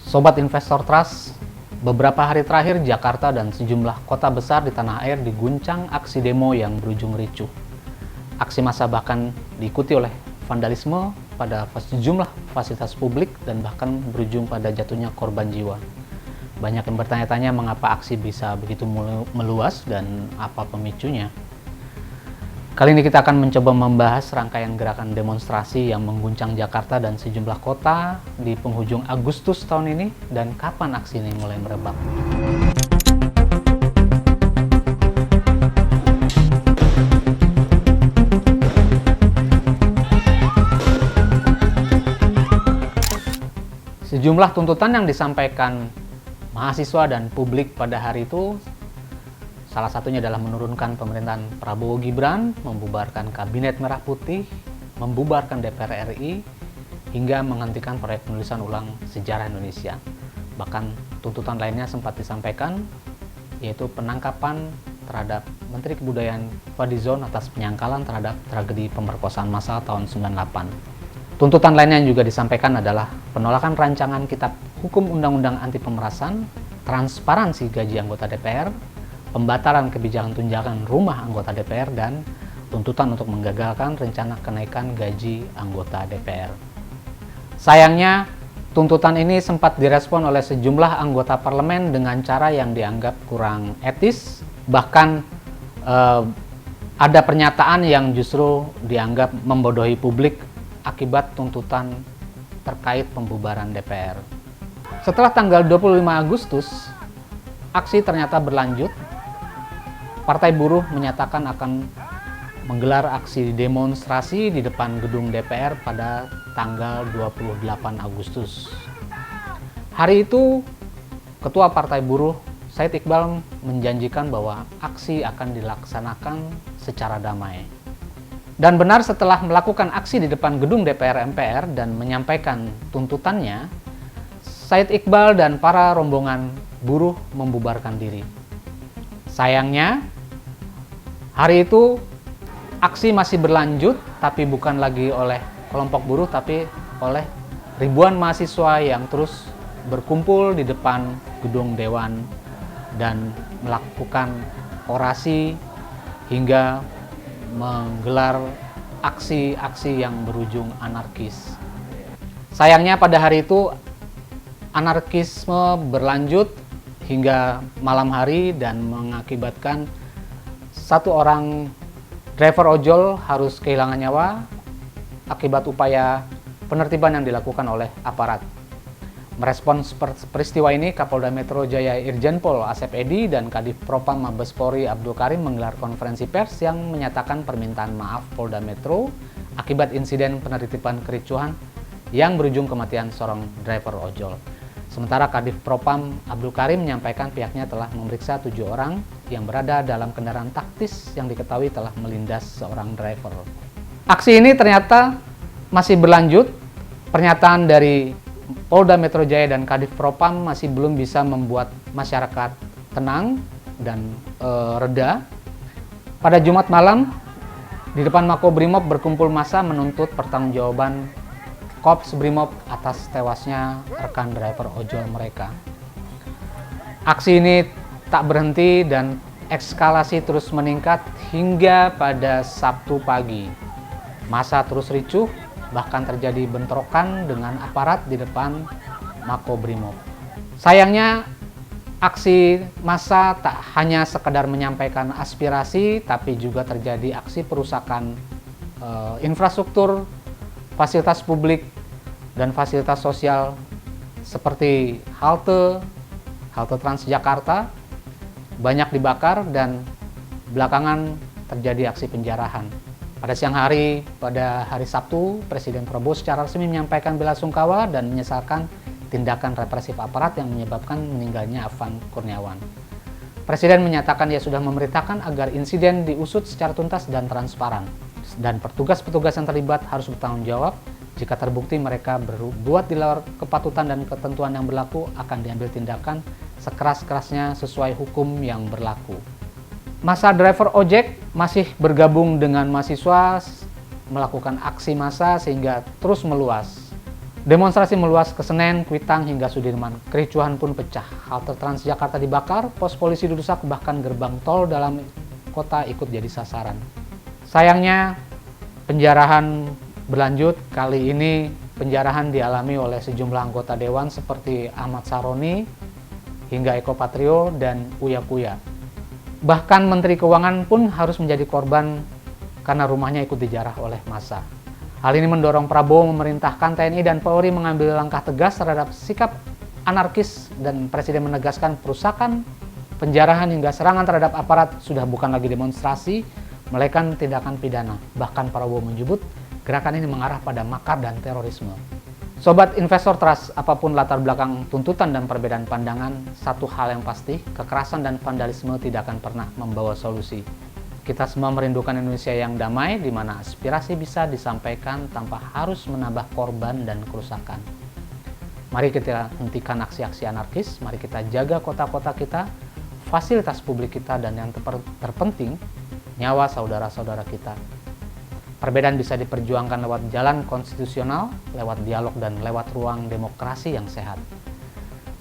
Sobat Investor Trust, beberapa hari terakhir Jakarta dan sejumlah kota besar di tanah air diguncang aksi demo yang berujung ricuh. Aksi massa bahkan diikuti oleh vandalisme pada sejumlah fasilitas publik dan bahkan berujung pada jatuhnya korban jiwa. Banyak yang bertanya-tanya mengapa aksi bisa begitu meluas dan apa pemicunya. Kali ini kita akan mencoba membahas rangkaian gerakan demonstrasi yang mengguncang Jakarta dan sejumlah kota di penghujung Agustus tahun ini dan kapan aksi ini mulai merebak. Sejumlah tuntutan yang disampaikan mahasiswa dan publik pada hari itu salah satunya adalah menurunkan pemerintahan Prabowo Gibran, membubarkan Kabinet Merah Putih, membubarkan DPR RI, hingga menghentikan proyek penulisan ulang sejarah Indonesia. Bahkan tuntutan lainnya sempat disampaikan, yaitu penangkapan terhadap Menteri Kebudayaan Fadlizon atas penyangkalan terhadap tragedi pemerkosaan massal tahun 98. Tuntutan lainnya yang juga disampaikan adalah penolakan rancangan Kitab Hukum Undang-Undang Anti Pemerasan, transparansi gaji anggota DPR, pembatalan kebijakan tunjangan rumah anggota DPR, dan tuntutan untuk menggagalkan rencana kenaikan gaji anggota DPR. Sayangnya, tuntutan ini sempat direspon oleh sejumlah anggota parlemen dengan cara yang dianggap kurang etis, bahkan ada pernyataan yang justru dianggap membodohi publik akibat tuntutan terkait pembubaran DPR. Setelah tanggal 25 Agustus, aksi ternyata berlanjut. Partai Buruh menyatakan akan menggelar aksi demonstrasi di depan gedung DPR pada tanggal 28 Agustus. Hari itu, Ketua Partai Buruh, Said Iqbal, menjanjikan bahwa aksi akan dilaksanakan secara damai. Dan benar, setelah melakukan aksi di depan gedung DPR MPR dan menyampaikan tuntutannya, Said Iqbal dan para rombongan buruh membubarkan diri. Sayangnya, hari itu aksi masih berlanjut, tapi bukan lagi oleh kelompok buruh, tapi oleh ribuan mahasiswa yang terus berkumpul di depan gedung Dewan dan melakukan orasi hingga menggelar aksi-aksi yang berujung anarkis. Sayangnya pada hari itu anarkisme berlanjut hingga malam hari dan mengakibatkan satu orang driver ojol harus kehilangan nyawa akibat upaya penertiban yang dilakukan oleh aparat. Merespons peristiwa ini, Kapolda Metro Jaya Irjen Pol Asep Edi dan Kadif Propam Mabes Polri Abdul Karim menggelar konferensi pers yang menyatakan permintaan maaf Polda Metro akibat insiden penertiban kericuhan yang berujung kematian seorang driver ojol. Sementara Kadif Propam Abdul Karim menyampaikan pihaknya telah memeriksa 7 orang yang berada dalam kendaraan taktis yang diketahui telah melindas seorang driver. Aksi ini ternyata masih berlanjut. Pernyataan dari Polda Metro Jaya dan Kadif Propam masih belum bisa membuat masyarakat tenang dan reda. Pada Jumat malam, di depan Makobrimob berkumpul massa menuntut pertanggungjawaban Korps Brimob atas tewasnya rekan driver ojol mereka. Aksi ini tak berhenti dan eskalasi terus meningkat hingga pada Sabtu pagi. Massa terus ricuh, bahkan terjadi bentrokan dengan aparat di depan Makobrimob. Sayangnya, aksi massa tak hanya sekedar menyampaikan aspirasi, tapi juga terjadi aksi perusakan infrastruktur, fasilitas publik, dan fasilitas sosial seperti halte Transjakarta banyak dibakar dan belakangan terjadi aksi penjarahan. Pada siang hari, pada hari Sabtu, Presiden Prabowo secara resmi menyampaikan belasungkawa dan menyesalkan tindakan represif aparat yang menyebabkan meninggalnya Afan Kurniawan. Presiden menyatakan ia sudah memerintahkan agar insiden diusut secara tuntas dan transparan, dan petugas-petugas yang terlibat harus bertanggung jawab. Jika terbukti mereka berbuat di luar kepatutan dan ketentuan yang berlaku, akan diambil tindakan sekeras-kerasnya sesuai hukum yang berlaku. Massa driver ojek masih bergabung dengan mahasiswa melakukan aksi massa sehingga terus meluas. Demonstrasi meluas ke Senen, Kuitang, hingga Sudirman. Kericuhan pun pecah. Halte Transjakarta dibakar, pos polisi dirusak, bahkan gerbang tol dalam kota ikut jadi sasaran. Sayangnya, penjarahan berlanjut. Kali ini penjarahan dialami oleh sejumlah anggota dewan seperti Ahmad Saroni, hingga Eko Patrio, dan Uya Kuya. Bahkan Menteri Keuangan pun harus menjadi korban karena rumahnya ikut dijarah oleh massa. Hal ini mendorong Prabowo memerintahkan TNI dan Polri mengambil langkah tegas terhadap sikap anarkis, dan Presiden menegaskan perusakan, penjarahan hingga serangan terhadap aparat sudah bukan lagi demonstrasi, melainkan tindakan pidana. Bahkan Prabowo menyebut gerakan ini mengarah pada makar dan terorisme. Sobat Investor Trust, apapun latar belakang tuntutan dan perbedaan pandangan, satu hal yang pasti, kekerasan dan vandalisme tidak akan pernah membawa solusi. Kita semua merindukan Indonesia yang damai, di mana aspirasi bisa disampaikan tanpa harus menambah korban dan kerusakan. Mari kita hentikan aksi-aksi anarkis, mari kita jaga kota-kota kita, fasilitas publik kita, dan yang terpenting, nyawa saudara-saudara kita. Perbedaan bisa diperjuangkan lewat jalan konstitusional, lewat dialog, dan lewat ruang demokrasi yang sehat.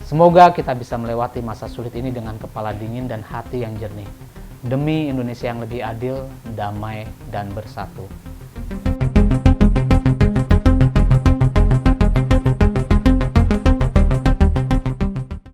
Semoga kita bisa melewati masa sulit ini dengan kepala dingin dan hati yang jernih, demi Indonesia yang lebih adil, damai, dan bersatu.